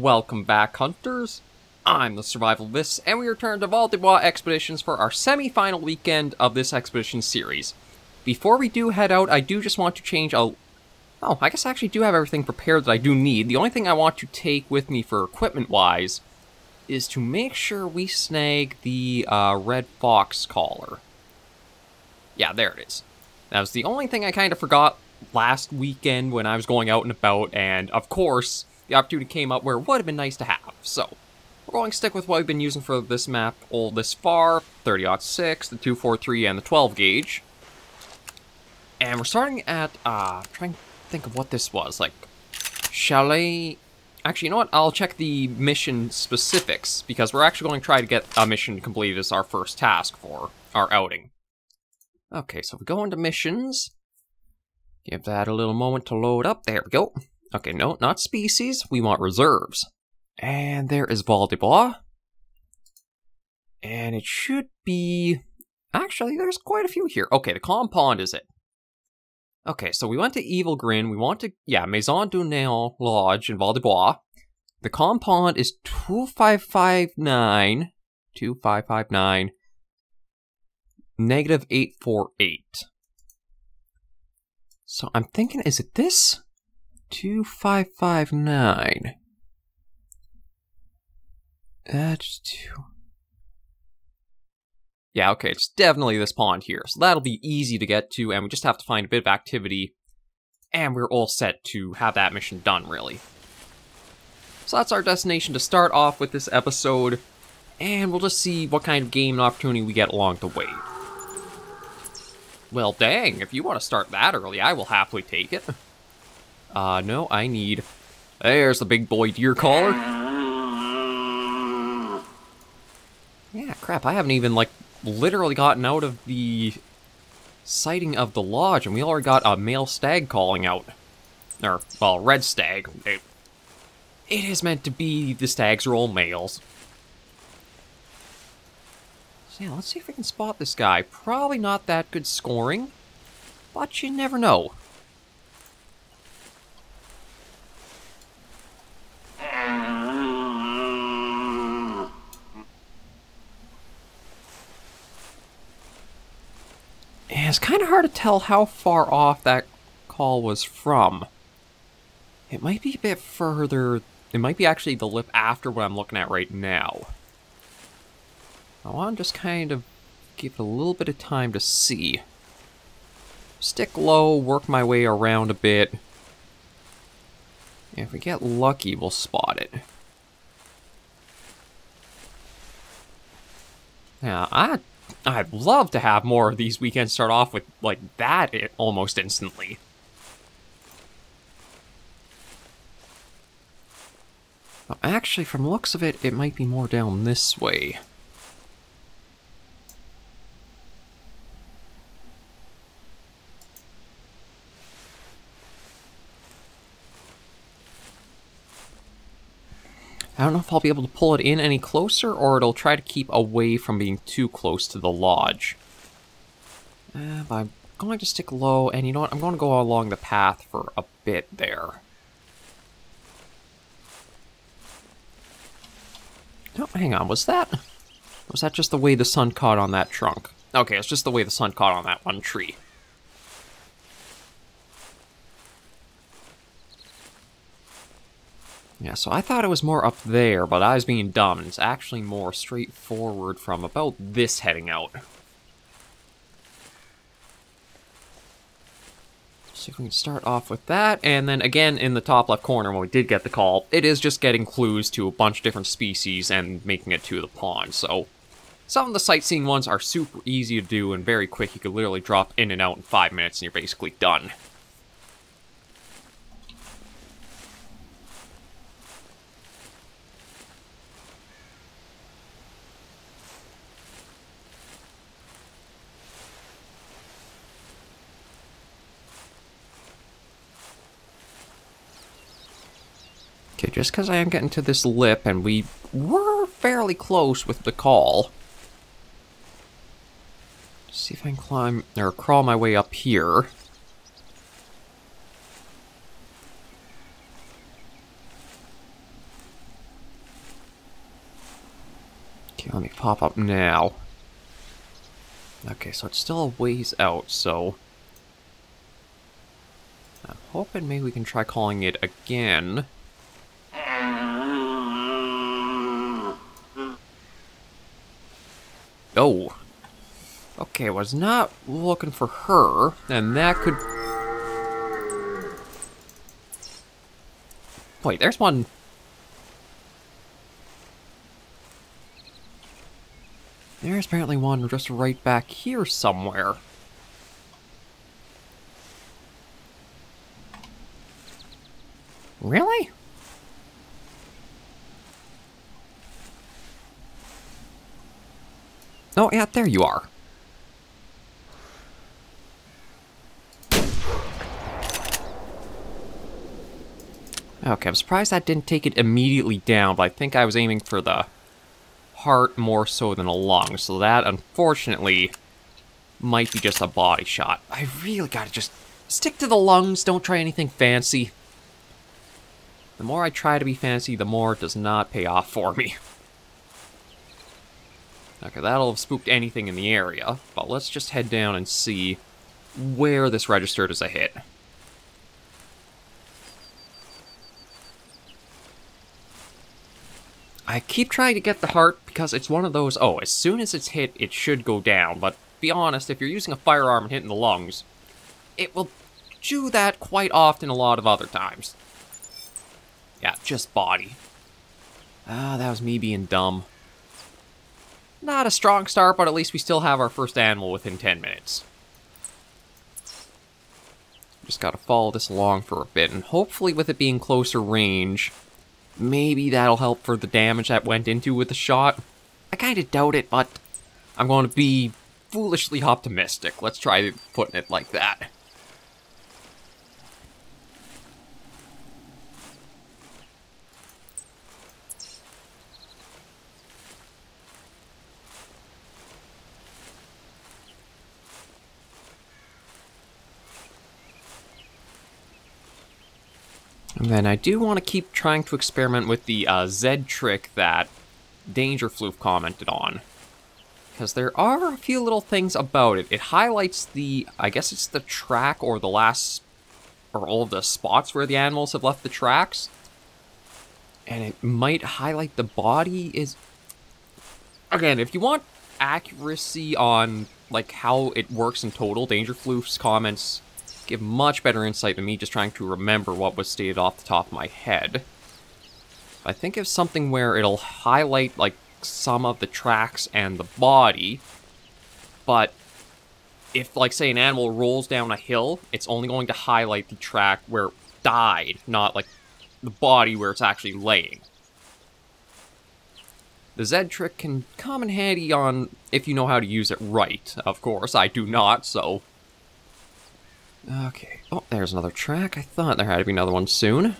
Welcome back, hunters. I'm the SurvivalVis, and we return to Val-des-Bois Expeditions for our semi-final weekend of this expedition series. Before we do head out, I do just want to change a... Oh, I guess I actually do have everything prepared that I do need. The only thing I want to take with me for equipment-wise is to make sure we snag the red fox collar. Yeah, there it is. That was the only thing I kind of forgot last weekend when I was going out and about, and of course, the opportunity came up where it would have been nice to have. So, we're going to stick with what we've been using for this map all this far, 30-06, the 243, and the 12 gauge. And we're starting at, trying to think of what this was, like, chalet... Actually, you know what? I'll check the mission specifics, because we're actually going to try to get a mission completed as our first task for our outing. Okay, so we go into missions. Give that a little moment to load up. There we go. Okay, no, not species. We want reserves. And there is Val-des-Bois. And it should be... Actually, there's quite a few here. Okay, the Calm Pond is it. Okay, so we went to Evil Grin. We want to... Yeah, Maison du Néant Lodge in Val-des-Bois. The Calm Pond is 2559... 2559... Negative 848. So I'm thinking, is it this? 2559. That's 2. Yeah, okay, it's definitely this pond here. So that'll be easy to get to, and we just have to find a bit of activity. And we're all set to have that mission done, really. So that's our destination to start off with this episode. And we'll just see what kind of game and opportunity we get along the way. Well, dang, if you want to start that early, I will happily take it. No, I need... There's the big boy deer collar. Yeah, crap, I haven't even, like, literally gotten out of the sighting of the lodge, and we already got a male stag calling out. Or, well, red stag. It is meant to be the stags are all males. So yeah, let's see if we can spot this guy. Probably not that good scoring, but you never know. And it's kind of hard to tell how far off that call was from. It might be a bit further. It might be actually the lip after what I'm looking at right now. I want to just kind of give it a little bit of time to see. Stick low, work my way around a bit. And if we get lucky, we'll spot it. Yeah, I'd love to have more of these weekends start off with, like, that almost instantly. Well, actually, from the looks of it, it might be more down this way. I don't know if I'll be able to pull it in any closer, or it'll try to keep away from being too close to the lodge. But I'm going to stick low, and you know what? I'm going to go along the path for a bit there. Oh, hang on, was that just the way the sun caught on that trunk? Okay, it's just the way the sun caught on that one tree. Yeah, so I thought it was more up there, but I was being dumb, and it's actually more straightforward from about this heading out. See if we can start off with that, and then again in the top left corner when we did get the call, it is just getting clues to a bunch of different species and making it to the pond, so... Some of the sightseeing ones are super easy to do and very quick. You could literally drop in and out in 5 minutes and you're basically done. Okay, just because I am getting to this lip, and we were fairly close with the call. See if I can climb, or crawl my way up here. Okay, let me pop up now. Okay, so it's still a ways out, so... I'm hoping maybe we can try calling it again. Oh. Okay, was not looking for her, and that could... Wait, there's one... There's apparently one just right back here somewhere. Really? Oh, yeah, there you are. Okay, I'm surprised that didn't take it immediately down, but I think I was aiming for the heart more so than a lung, so that, unfortunately, might be just a body shot. I really gotta just stick to the lungs, don't try anything fancy. The more I try to be fancy, the more it does not pay off for me. Okay, that'll have spooked anything in the area, but let's just head down and see where this registered as a hit. I keep trying to get the heart because it's one of those, oh, as soon as it's hit, it should go down. But be honest, if you're using a firearm and hitting the lungs, it will do that quite often a lot of other times. Yeah, just body. Ah, that was me being dumb. Not a strong start, but at least we still have our first animal within 10 minutes. Just gotta follow this along for a bit, and hopefully with it being closer range... Maybe that'll help for the damage that went into with the shot. I kind of doubt it, but I'm going to be foolishly optimistic. Let's try putting it like that. And then I do want to keep trying to experiment with the Z trick that Dangerfloof commented on. Because there are a few little things about it. It highlights the, I guess it's the track or the last, or all of the spots where the animals have left the tracks. And it might highlight the body is... Again, if you want accuracy on like how it works in total, Dangerfloof's comments give much better insight than me just trying to remember what was stated off the top of my head. I think of something where it'll highlight, like, some of the tracks and the body, but if, like, say an animal rolls down a hill, it's only going to highlight the track where it died, not, like, the body where it's actually laying. The Z trick can come in handy on if you know how to use it right. Of course, I do not, so... Okay. Oh, there's another track. I thought there had to be another one soon.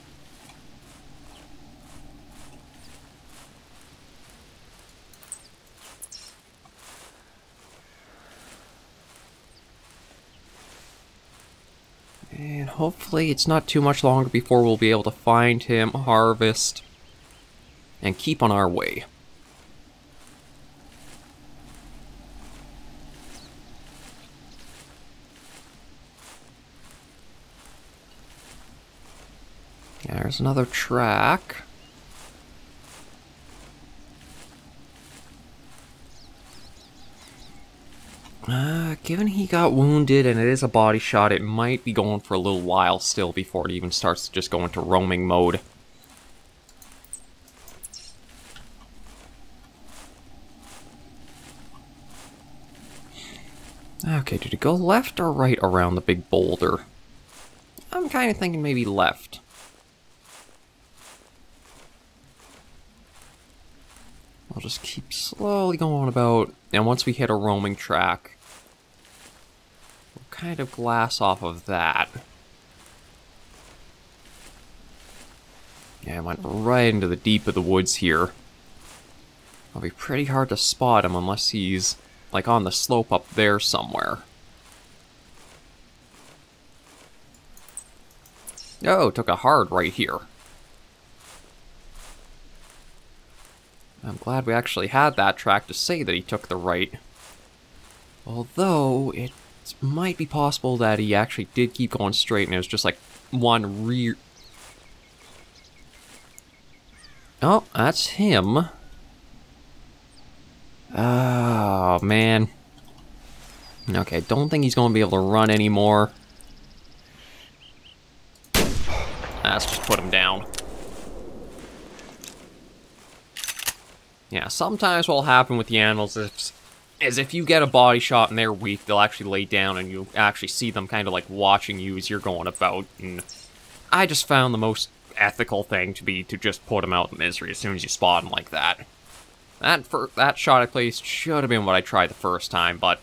And hopefully it's not too much longer before we'll be able to find him, harvest, and keep on our way. There's another track. Given he got wounded and it is a body shot, it might be going for a little while still before it even starts to just go into roaming mode. Okay, did it go left or right around the big boulder? I'm kind of thinking maybe left. I'll just keep slowly going about, and once we hit a roaming track, we'll kind of glass off of that. Yeah, I went right into the deep of the woods here. It'll be pretty hard to spot him unless he's, like, on the slope up there somewhere. Oh, took a hard right here. I'm glad we actually had that track to say that he took the right. Although, it might be possible that he actually did keep going straight and it was just like one rear... Oh, that's him. Oh, man. Okay, don't think he's going to be able to run anymore. Let's just put him down. Yeah, sometimes what'll happen with the animals is if you get a body shot and they're weak, they'll actually lay down and you actually see them kind of like watching you as you're going about. And I just found the most ethical thing to be to just put them out in misery as soon as you spot them like that. That shot I placed should have been what I tried the first time, but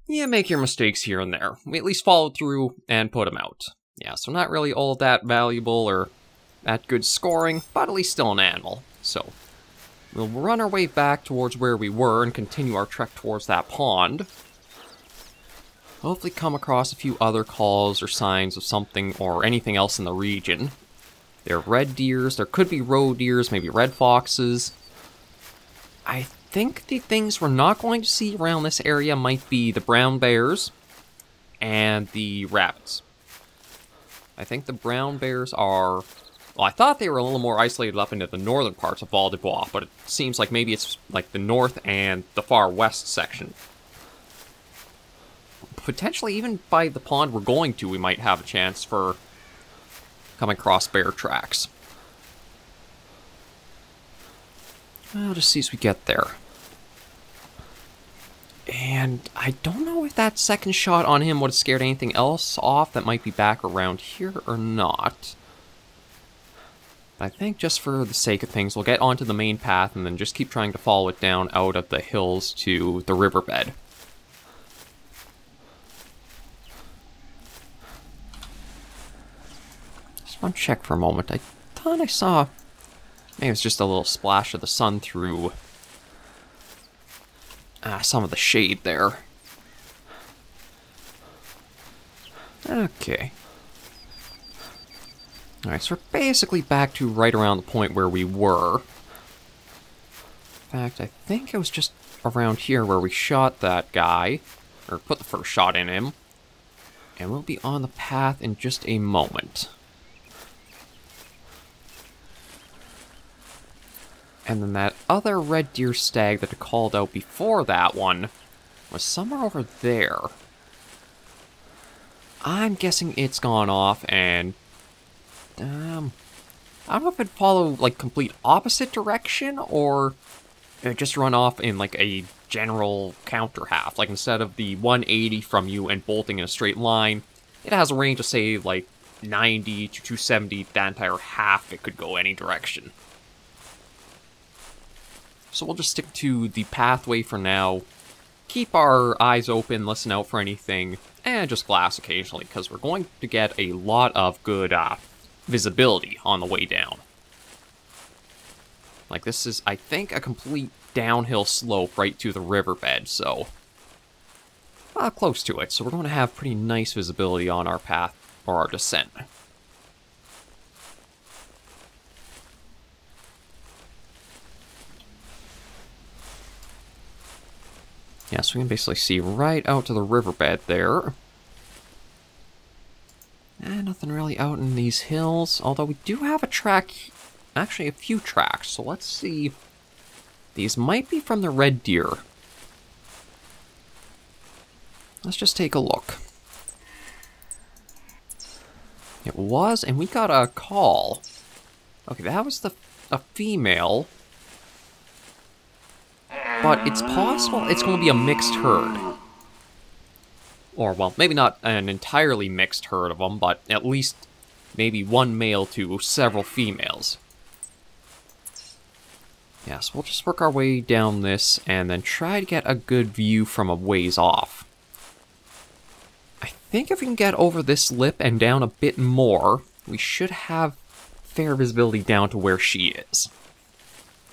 yeah, make your mistakes here and there. We at least followed through and put them out. Yeah, so not really all that valuable or that good scoring, but at least still an animal. So we'll run our way back towards where we were and continue our trek towards that pond. Hopefully come across a few other calls or signs of something or anything else in the region. There are red deers, there could be roe deers, maybe red foxes. I think the things we're not going to see around this area might be the brown bears and the rabbits. I think the brown bears are... Well, I thought they were a little more isolated up into the northern parts of Val-des-Bois, but it seems like maybe it's like the north and the far west section. Potentially even by the pond we're going to, we might have a chance for coming across bear tracks. Well, just see as we get there. And I don't know if that second shot on him would have scared anything else off that might be back around here or not. But I think just for the sake of things, we'll get onto the main path and then just keep trying to follow it down out of the hills to the riverbed. Just want to check for a moment. I thought I saw... Maybe it was just a little splash of the sun through some of the shade there. Okay. Alright, so we're basically back to right around the point where we were. In fact, I think it was just around here where we shot that guy, or put the first shot in him. And we'll be on the path in just a moment. And then that other red deer stag that I called out before that one was somewhere over there. I'm guessing it's gone off and... I don't know if it'd follow, like, complete opposite direction or it'd just run off in, like, a general counter half. Like, instead of the 180 from you and bolting in a straight line, it has a range of, say, like, 90 to 270, that entire half it could go any direction. So we'll just stick to the pathway for now, keep our eyes open, listen out for anything, and just glass occasionally, because we're going to get a lot of good visibility on the way down. Like, this is, I think, a complete downhill slope right to the riverbed, so... close to it, so we're going to have pretty nice visibility on our path, or our descent. Yeah, so we can basically see right out to the riverbed there. And nothing really out in these hills, although we do have a track, actually a few tracks, so let's see. These might be from the red deer. Let's just take a look. It was, and we got a call. Okay, that was a female. But it's possible it's going to be a mixed herd. Or, well, maybe not an entirely mixed herd of them, but at least maybe one male to several females. Yes, we'll just work our way down this and then try to get a good view from a ways off. I think if we can get over this lip and down a bit more, we should have fair visibility down to where she is.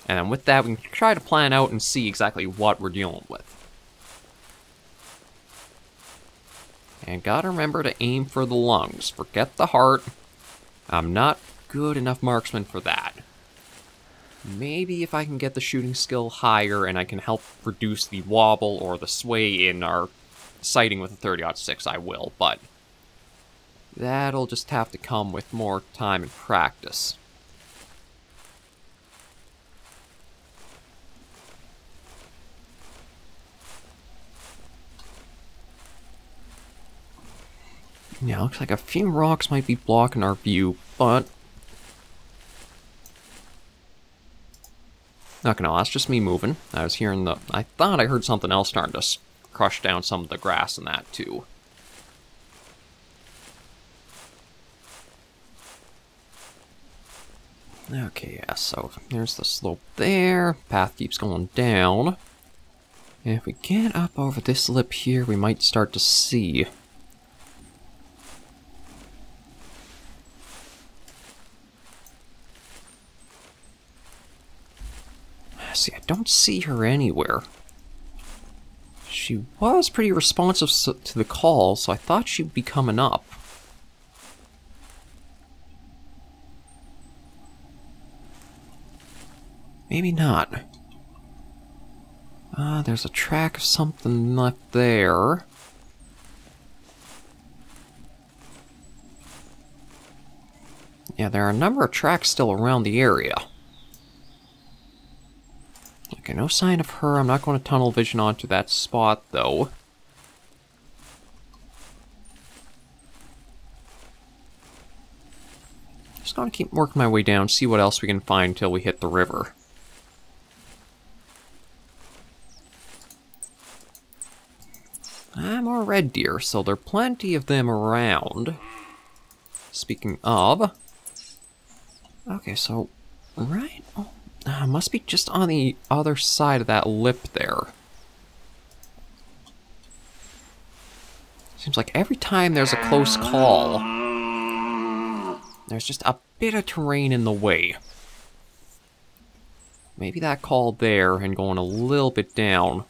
And with that, we can try to plan out and see exactly what we're dealing with. And gotta remember to aim for the lungs. Forget the heart. I'm not good enough marksman for that. Maybe if I can get the shooting skill higher and I can help reduce the wobble or the sway in our sighting with the 30-06, I will, but that'll just have to come with more time and practice. Yeah, looks like a few rocks might be blocking our view, but not gonna lie, that's just me moving. I was hearing I thought I heard something else starting to crush down some of the grass and that, too. Okay, yeah, so there's the slope there. Path keeps going down. And if we get up over this lip here, we might start to see. See, I don't see her anywhere. She was pretty responsive to the call, so I thought she'd be coming up. Maybe not. There's a track of something left there. Yeah, there are a number of tracks still around the area. Okay, no sign of her. I'm not going to tunnel vision onto that spot, though. Just going to keep working my way down, see what else we can find until we hit the river. More red deer, so there are plenty of them around. Speaking of... Okay, so... Right... Oh, must be just on the other side of that lip there. Seems like every time there's a close call, there's just a bit of terrain in the way. Maybe that call there and going a little bit down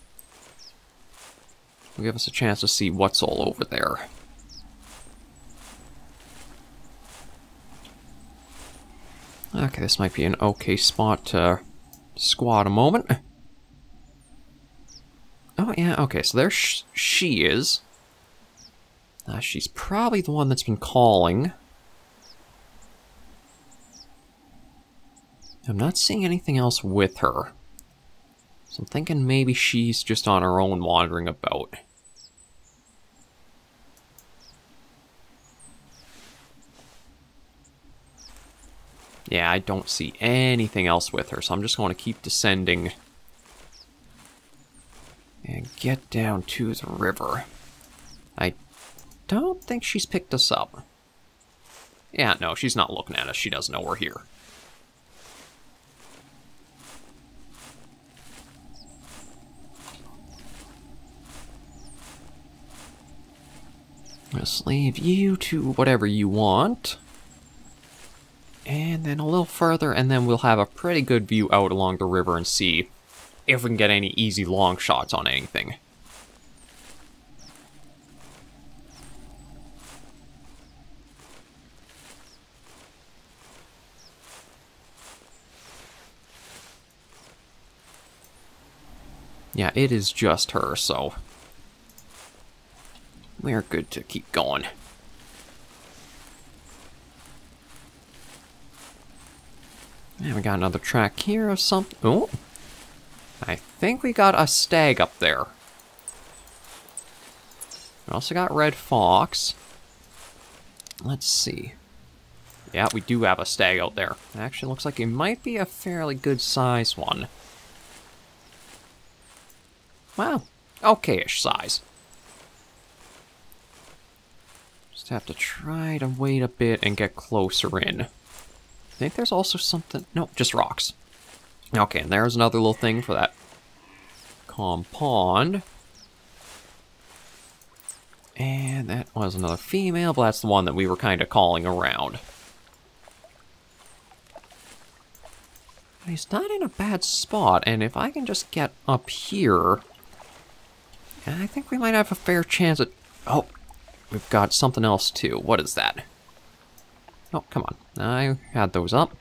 will give us a chance to see what's all over there. Okay, this might be an okay spot to squat a moment. Oh, yeah, okay, so there she is. She's probably the one that's been calling. I'm not seeing anything else with her. So I'm thinking maybe she's just on her own wandering about. Yeah, I don't see anything else with her, so I'm just going to keep descending and get down to the river. I don't think she's picked us up. Yeah, no, she's not looking at us. She doesn't know we're here. Just leave you to whatever you want. And then a little further, and then we'll have a pretty good view out along the river and see if we can get any easy long shots on anything. Yeah, it is just her, so we're good to keep going. And we got another track here of something. Oh, I think we got a stag up there. We also got red fox. Let's see. Yeah, we do have a stag out there. Actually, looks like it might be a fairly good size one. Well, okay-ish size. Just have to try to wait a bit and get closer in. I think there's also something... No, just rocks. Okay, and there's another little thing for that calm pond. And that was another female, but that's the one that we were kind of calling around. He's not in a bad spot, and if I can just get up here... I think we might have a fair chance at... Oh, we've got something else too. What is that? Oh, come on. I had those up.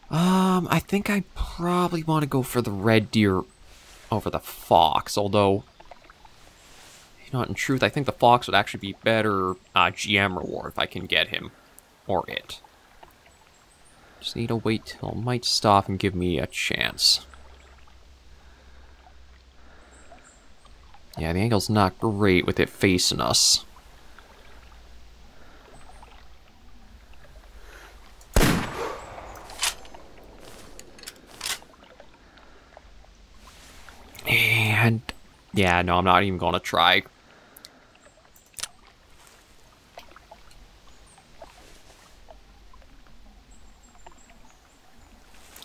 I think I probably want to go for the red deer over the fox, although, you know, in truth, I think the fox would actually be better GM reward if I can get him, or it. Just need to wait till it might stop and give me a chance. Yeah, the angle's not great with it facing us. And yeah, no, I'm not even gonna try.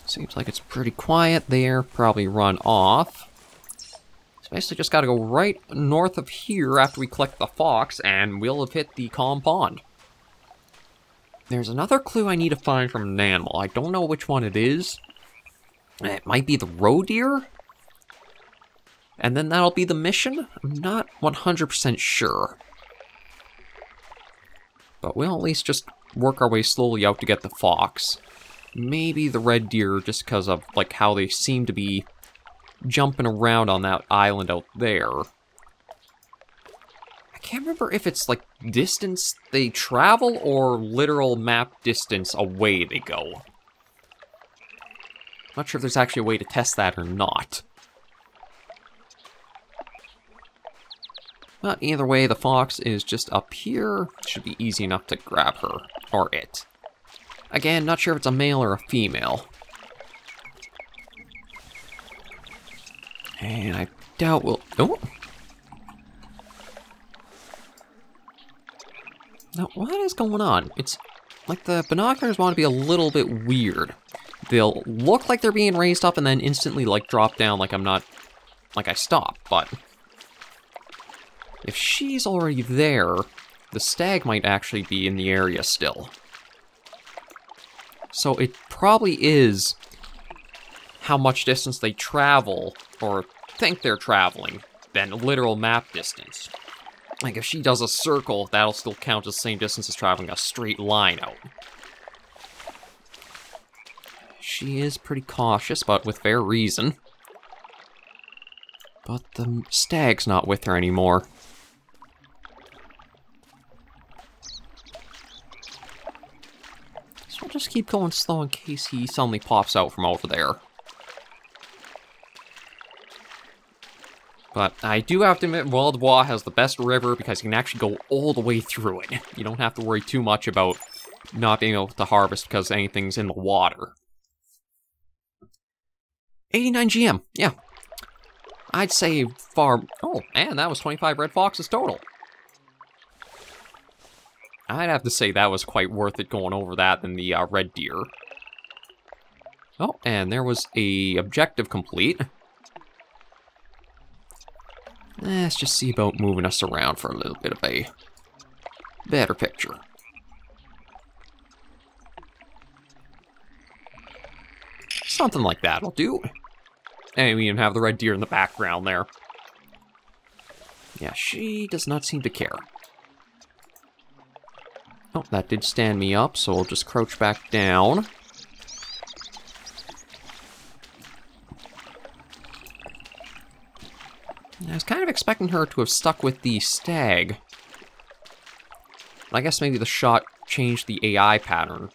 Seems like it's pretty quiet there. Probably run off. So basically just gotta go right north of here after we collect the fox, and we'll have hit the calm pond. There's another clue I need to find from an animal. I don't know which one it is. It might be the roe deer? And then that'll be the mission? I'm not 100% sure. But we'll at least just work our way slowly out to get the fox. Maybe the red deer, just because of like how they seem to be jumping around on that island out there. I can't remember if it's like distance they travel or literal map distance away they go. Not sure if there's actually a way to test that or not. But either way, the fox is just up here. Should be easy enough to grab her, or it. Again, not sure if it's a male or a female. And I doubt we'll... Oh! Now, what is going on? It's like the binoculars want to be a little bit weird. They'll look like they're being raised up and then instantly, like, drop down like I'm not... like I stopped, but... if she's already there, the stag might actually be in the area still. So it probably is how much distance they travel, or think they're traveling, than literal map distance. Like, if she does a circle, that'll still count as the same distance as traveling a straight line out. She is pretty cautious, but with fair reason. But the stag's not with her anymore. So I'll just keep going slow in case he suddenly pops out from over there. But I do have to admit, Val-des-Bois has the best river because you can actually go all the way through it. You don't have to worry too much about not being able to harvest because anything's in the water. 89 GM, yeah. I'd say far... Oh, and that was 25 red foxes total. I'd have to say that was quite worth it going over that than the red deer. Oh, and there was a objective complete. Let's just see about moving us around for a little bit of a better picture. Something like that'll do. And we even have the red deer in the background there. Yeah, she does not seem to care. Oh, that did stand me up, so I'll just crouch back down. I was kind of expecting her to have stuck with the stag. I guess maybe the shot changed the AI pattern.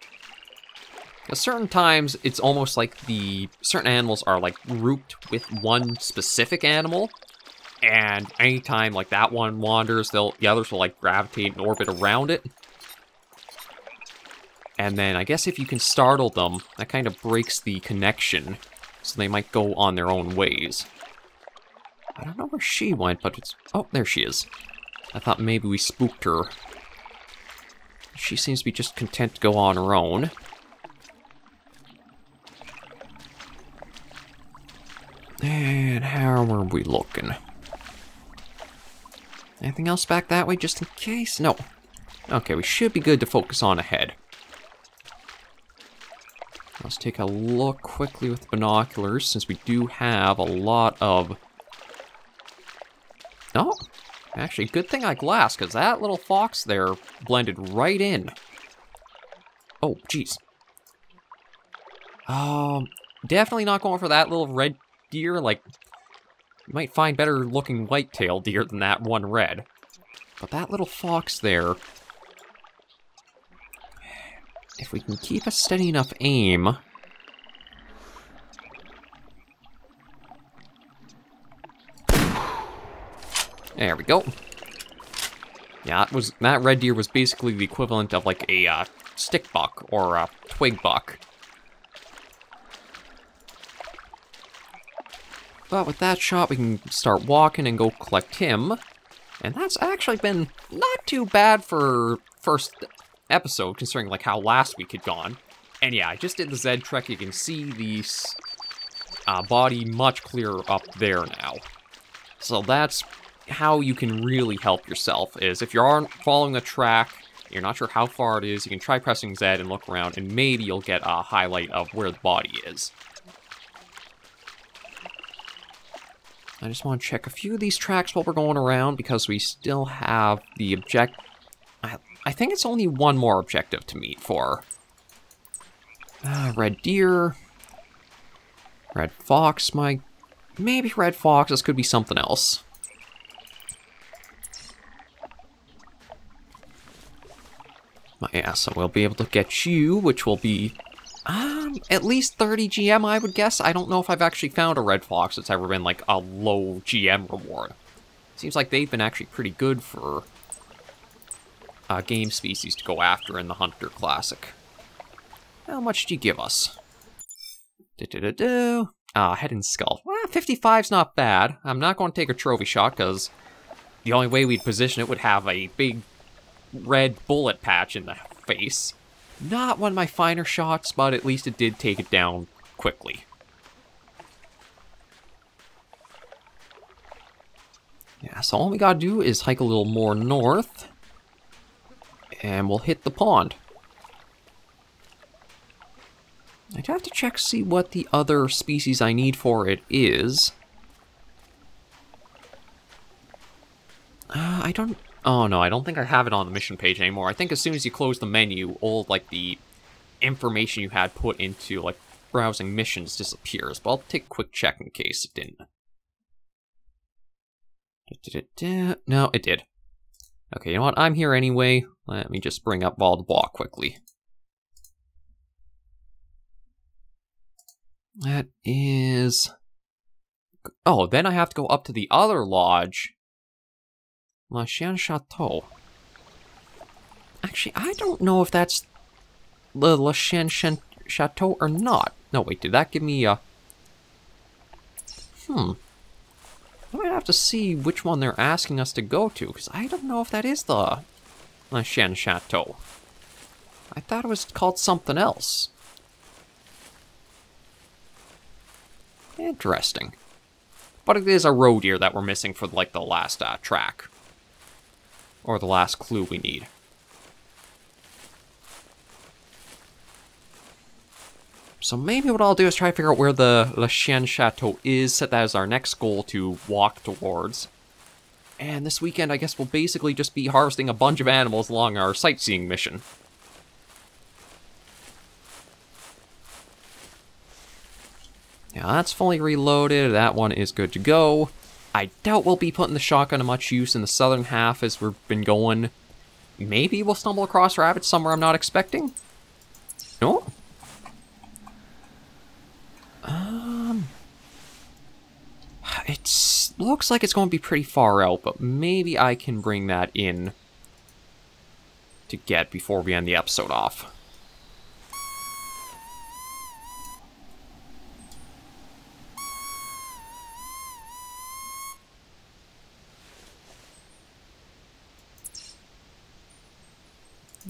At certain times, it's almost like the certain animals are like grouped with one specific animal, and anytime like that one wanders, the others will like gravitate and orbit around it. And then I guess if you can startle them, that kind of breaks the connection, so they might go on their own ways. I don't know where she went, but it's... Oh, there she is. I thought maybe we spooked her. She seems to be just content to go on her own. And how are we looking? Anything else back that way, just in case? No. Okay, we should be good to focus on ahead. Let's take a look quickly with binoculars, since we do have a lot of... Oh, actually, good thing I glassed, because that little fox there blended right in. Oh, jeez. Definitely not going for that little red deer. Like, you might find better looking white-tailed deer than that one red. But that little fox there, if we can keep a steady enough aim... There we go. Yeah, that red deer was basically the equivalent of like a stick buck or a twig buck. But with that shot, we can start walking and go collect him. And that's actually been not too bad for first episode, considering like how last week had gone. And yeah, I just did the Z trek. You can see the body much clearer up there now. So that's how you can really help yourself, is if you aren't following the track, you're not sure how far it is, you can try pressing Z and look around, and maybe you'll get a highlight of where the body is. I just want to check a few of these tracks while we're going around, because we still have the I think it's only one more objective to meet for. Red deer. Red fox, maybe red fox, this could be something else. Yeah, so we'll be able to get you, which will be at least 30 GM, I would guess. I don't know if I've actually found a red fox that's ever been like a low GM reward. Seems like they've been actually pretty good for game species to go after in the Hunter Classic. How much do you give us? Head and skull. 55's not bad. I'm not going to take a trophy shot, because the only way we'd position it would have a big red bullet patch in the face. Not one of my finer shots, but at least it did take it down quickly. Yeah, so all we gotta do is hike a little more north, and we'll hit the pond. I'd have to check to see what the other species I need for it is. Oh no, I don't think I have it on the mission page anymore. I think as soon as you close the menu, all like the information you had put into like browsing missions disappears. But I'll take a quick check in case it didn't. No, it did. Okay, you know what? I'm here anyway. Let me just bring up Val-des-Bois quickly. That is... Oh, then I have to go up to the other lodge. La Chien Chateau. Actually, I don't know if that's the La Chien Chateau or not. No, wait, did that give me a... I might have to see which one they're asking us to go to, because I don't know if that is the La Chien Chateau. I thought it was called something else. Interesting. But it is a roe deer that we're missing for, like, the last track. Or the last clue we need. So maybe what I'll do is try to figure out where the La Chien Chateau is, set that as our next goal to walk towards. And this weekend, I guess we'll basically just be harvesting a bunch of animals along our sightseeing mission. Yeah, that's fully reloaded. That one is good to go. I doubt we'll be putting the shotgun to much use in the southern half as we've been going. Maybe we'll stumble across rabbits somewhere I'm not expecting? No? It looks like it's going to be pretty far out, but maybe I can bring that in to get before we end the episode off.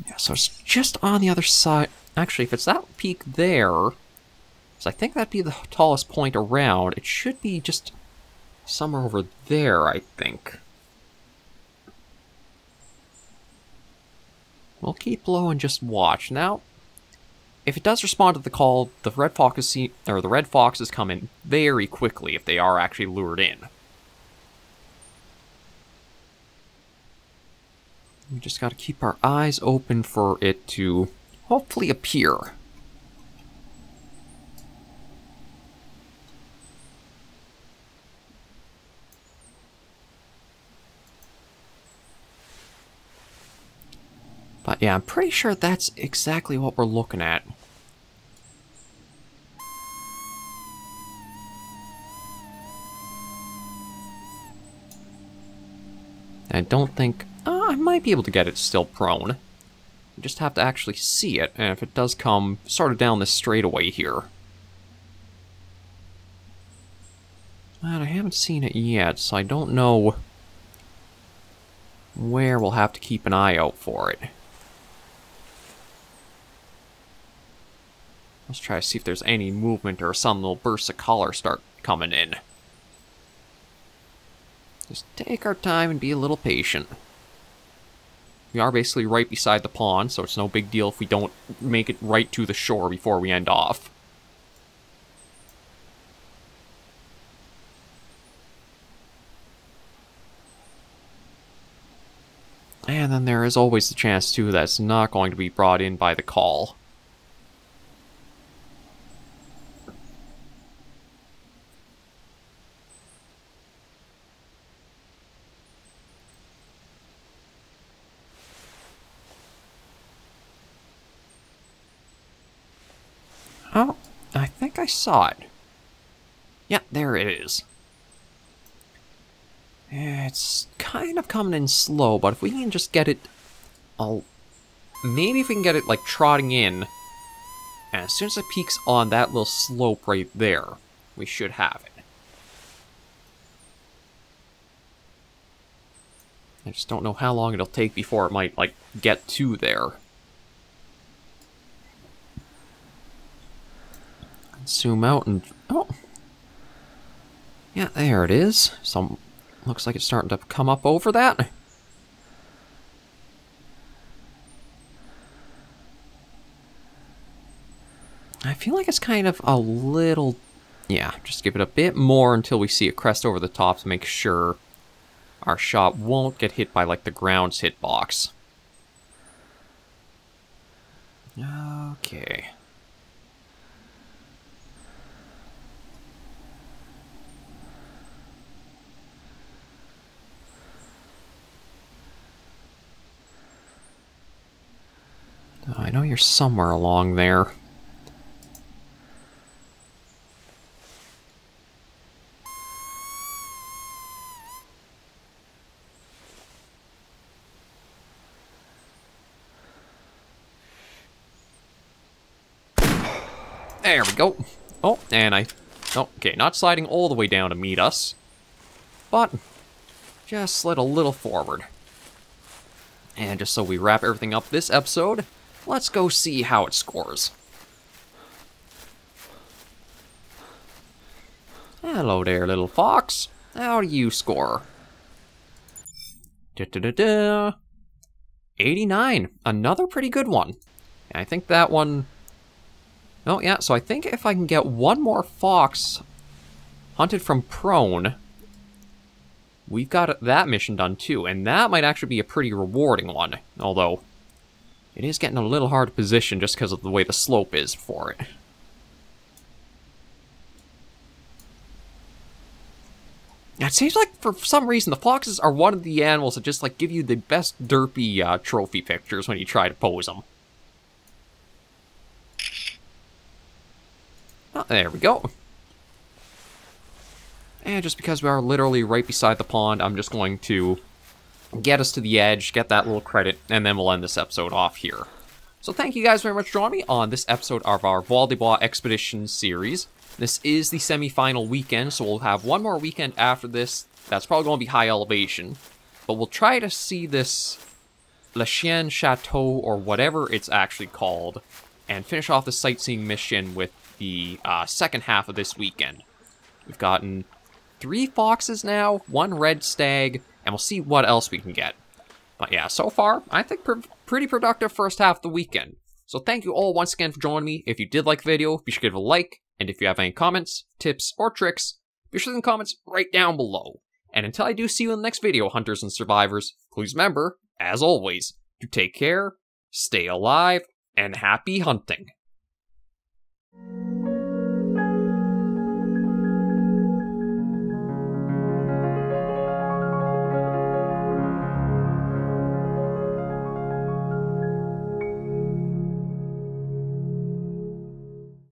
Yeah, so it's just on the other side. Actually, if it's that peak there, so I think that'd be the tallest point around. It should be just somewhere over there, I think. We'll keep low and just watch. Now, if it does respond to the call, the red foxes come in very quickly if they are actually lured in. We just got to keep our eyes open for it to hopefully appear. But yeah, I'm pretty sure that's exactly what we're looking at. I don't think... I might be able to get it still prone. You just have to actually see it, and if it does come sort of down this straightaway here. And I haven't seen it yet, so I don't know where we'll have to keep an eye out for it. Let's try to see if there's any movement or some little bursts of color start coming in. Just take our time and be a little patient. We are basically right beside the pond, so it's no big deal if we don't make it right to the shore before we end off. And then there is always the chance, too, that it's not going to be brought in by the call. Oh, I think I saw it. Yeah, there it is. It's kind of coming in slow, but if we can just get it... maybe if we can get it, like, trotting in, and as soon as it peaks on that little slope right there, we should have it. I just don't know how long it'll take before it might, like, get to there. Zoom out and... oh! Yeah, there it is. Looks like it's starting to come up over that. I feel like it's kind of a little... yeah, just give it a bit more until we see it crest over the top to make sure our shot won't get hit by, like, the ground's hitbox. Okay. I know you're somewhere along there. There we go. Oh, and okay, not sliding all the way down to meet us, but just slid a little forward. And just so we wrap everything up this episode, let's go see how it scores. Hello there, little fox. How do you score? 89. Another pretty good one. And I think that one... oh, yeah, so I think if I can get one more fox hunted from prone, we've got that mission done too, and that might actually be a pretty rewarding one, although it is getting a little hard to position just because of the way the slope is for it. It seems like for some reason the foxes are one of the animals that just like give you the best derpy trophy pictures when you try to pose them. Oh, there we go. And just because we are literally right beside the pond, I'm just going to get us to the edge, get that little credit, and then we'll end this episode off here. So thank you guys very much for joining me on this episode of our Val-des-Bois Expeditions series. This is the semi-final weekend, so we'll have one more weekend after this. That's probably going to be high elevation. But we'll try to see this Le Chien Chateau, or whatever it's actually called, and finish off the sightseeing mission with the second half of this weekend. We've gotten 3 foxes now, 1 red stag, and we'll see what else we can get. But yeah, so far, I think pretty productive first half of the weekend. So thank you all once again for joining me. If you did like the video, be sure to give it a like. And if you have any comments, tips, or tricks, be sure to leave comments right down below. And until I do see you in the next video, hunters and survivors, please remember, as always, to take care, stay alive, and happy hunting.